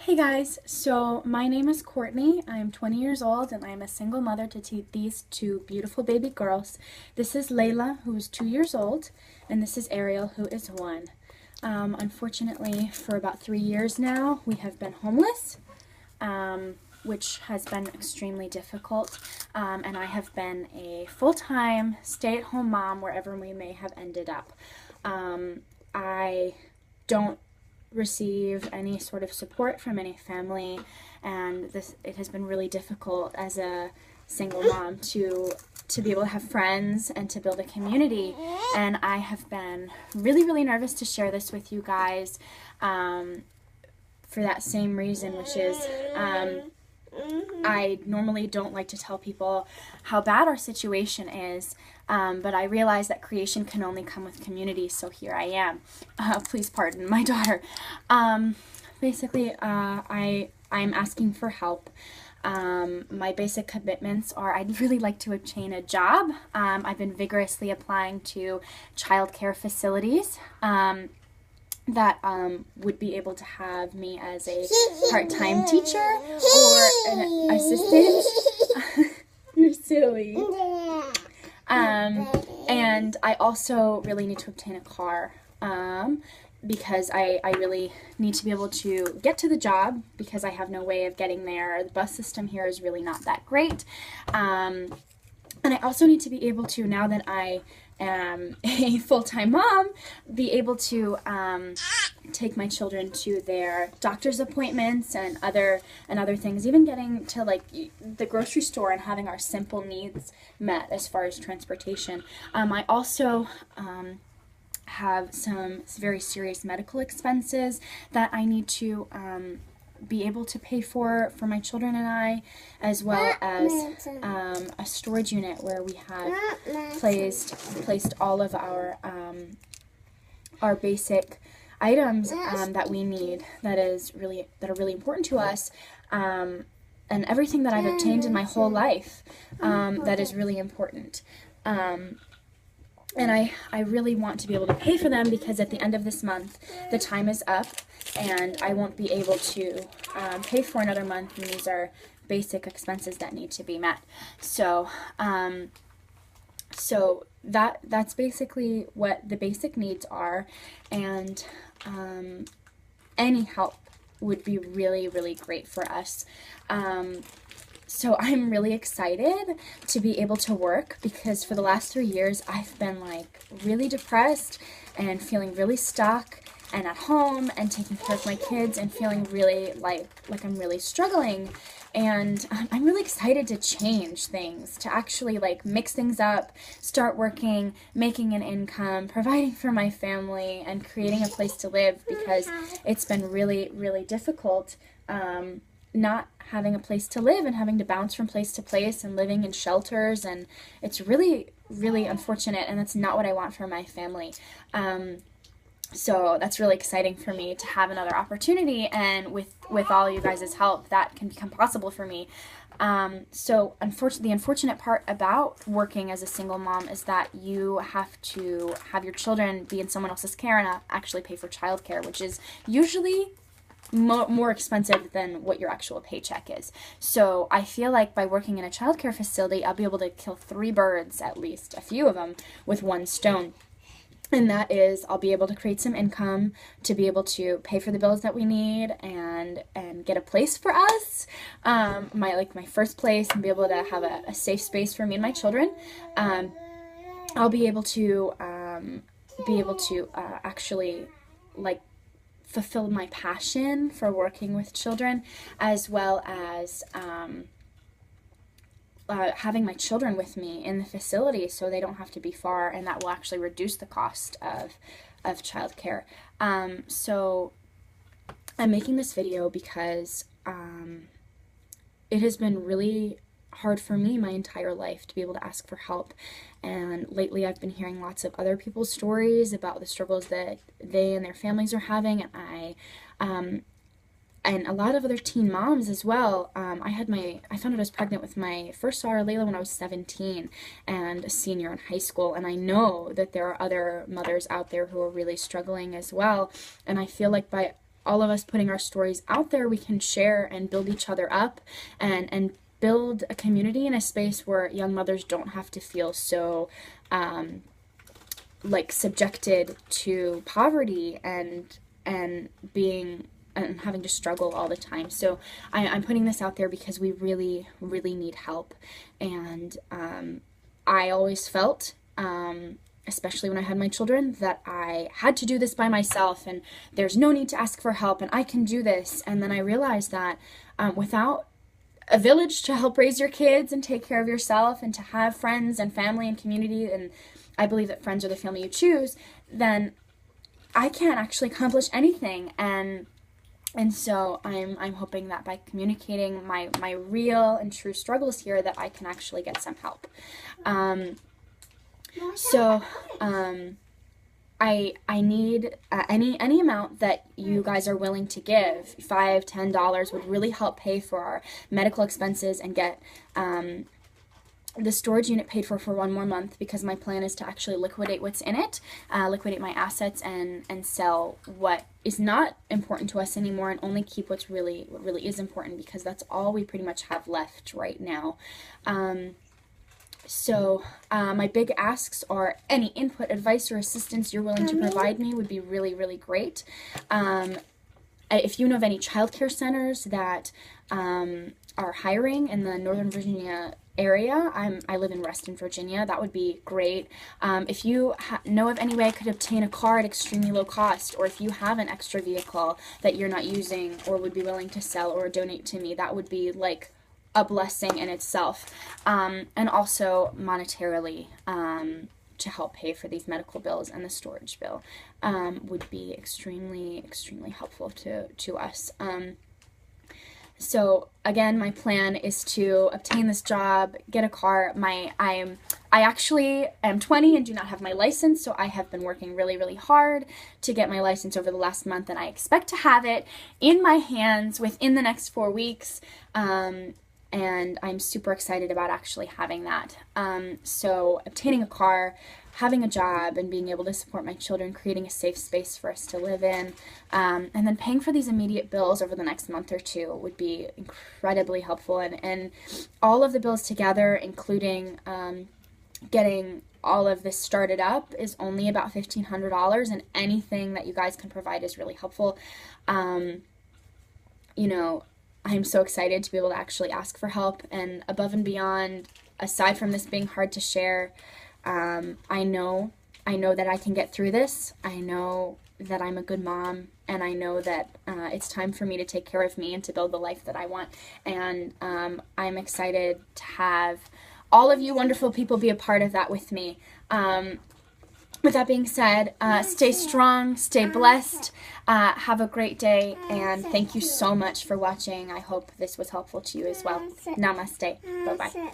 Hey guys, so my name is Courtney. I am 20 years old and I am a single mother to these two beautiful baby girls. This is Layla, who is 2 years old, and this is Ariel, who is 1. Unfortunately, for about 3 years now, we have been homeless, which has been extremely difficult, and I have been a full-time stay-at-home mom wherever we may have ended up. I don't receive any sort of support from any family, and it has been really difficult as a single mom to be able to have friends and to build a community. And I have been really nervous to share this with you guys for that same reason, which is I normally don't like to tell people how bad our situation is, but I realize that creation can only come with community, so here I am. Please pardon my daughter. Basically, I'm asking for help. My basic commitments are I'd really like to obtain a job. I've been vigorously applying to childcare facilities that would be able to have me as a part-time teacher or an assistant. You're silly. And I also really need to obtain a car because I really need to be able to get to the job because I have no way of getting there. The bus system here is really not that great. And I also need to be able to, now that I am a full-time mom, be able to take my children to their doctor's appointments and other things, even getting to like the grocery store and having our simple needs met as far as transportation. I also have some very serious medical expenses that I need to be able to pay for my children and I, as well as a storage unit where we have placed all of our basic items that we need that are really important to us, and everything that I've obtained in my whole life that is really important. And I really want to be able to pay for them because at the end of this month, the time is up and I won't be able to pay for another month, and these are basic expenses that need to be met. So, that's basically what the basic needs are, and any help would be really great for us. So I'm really excited to be able to work because for the last 3 years I've been like really depressed and feeling really stuck and at home and taking care of my kids and feeling really like I'm really struggling. And I'm really excited to change things, to actually like mix things up, start working, making an income, providing for my family, and creating a place to live because it's been really difficult not having a place to live and having to bounce from place to place and living in shelters, and it's really unfortunate, and that's not what I want for my family. So that's really exciting for me to have another opportunity, and with all you guys' help, that can become possible for me. So the unfortunate part about working as a single mom is that you have to have your children be in someone else's care and actually pay for childcare, which is usually more expensive than what your actual paycheck is. So I feel like by working in a childcare facility, I'll be able to kill 3 birds, at least a few of them, with one stone. And that is, I'll be able to create some income to be able to pay for the bills that we need and get a place for us, my first place, and be able to have a safe space for me and my children. I'll be able to actually like fulfill my passion for working with children, as well as having my children with me in the facility so they don't have to be far, and that will actually reduce the cost of childcare. So I'm making this video because it has been really hard for me my entire life to be able to ask for help, and lately I've been hearing lots of other people's stories about the struggles that they and their families are having, and a lot of other teen moms as well. I found out I was pregnant with my first daughter, Layla, when I was 17 and a senior in high school, and I know that there are other mothers out there who are really struggling as well, and I feel like by all of us putting our stories out there, we can share and build each other up, and build a community in a space where young mothers don't have to feel so like subjected to poverty and being and having to struggle all the time. So I'm putting this out there because we really, really need help. And I always felt, especially when I had my children, that I had to do this by myself and there's no need to ask for help and I can do this. And then I realized that without a village to help raise your kids and take care of yourself and to have friends and family and community, and I believe that friends are the family you choose, then I can't actually accomplish anything. And so I'm hoping that by communicating my real and true struggles here, that I can actually get some help. I need any amount that you guys are willing to give. $5, $10 would really help pay for our medical expenses and get the storage unit paid for 1 more month, because my plan is to actually liquidate what's in it, liquidate my assets, and sell what is not important to us anymore, and only keep what really is important, because that's all we pretty much have left right now. So my big asks are any input, advice, or assistance you're willing to provide me would be really, really great. If you know of any childcare centers that are hiring in the Northern Virginia area, I live in Reston, Virginia, that would be great. If you know of any way I could obtain a car at extremely low cost, or if you have an extra vehicle that you're not using or would be willing to sell or donate to me, that would be like a blessing in itself. And also monetarily, to help pay for these medical bills and the storage bill, would be extremely, extremely helpful to us. So again, my plan is to obtain this job, get a car. I actually am 20 and do not have my license, so I have been working really, really hard to get my license over the last month, and I expect to have it in my hands within the next 4 weeks. And I'm super excited about actually having that. So obtaining a car, having a job, and being able to support my children, creating a safe space for us to live in, and then paying for these immediate bills over the next month or two would be incredibly helpful. And all of the bills together, including getting all of this started up, is only about $1,500, and anything that you guys can provide is really helpful. I'm so excited to be able to actually ask for help, and above and beyond, aside from this being hard to share, I know that I can get through this. I know that I'm a good mom, and I know that it's time for me to take care of me and to build the life that I want. And I'm excited to have all of you wonderful people be a part of that with me. With that being said, stay strong, stay blessed, have a great day, and thank you so much for watching. I hope this was helpful to you as well. Namaste. Bye-bye.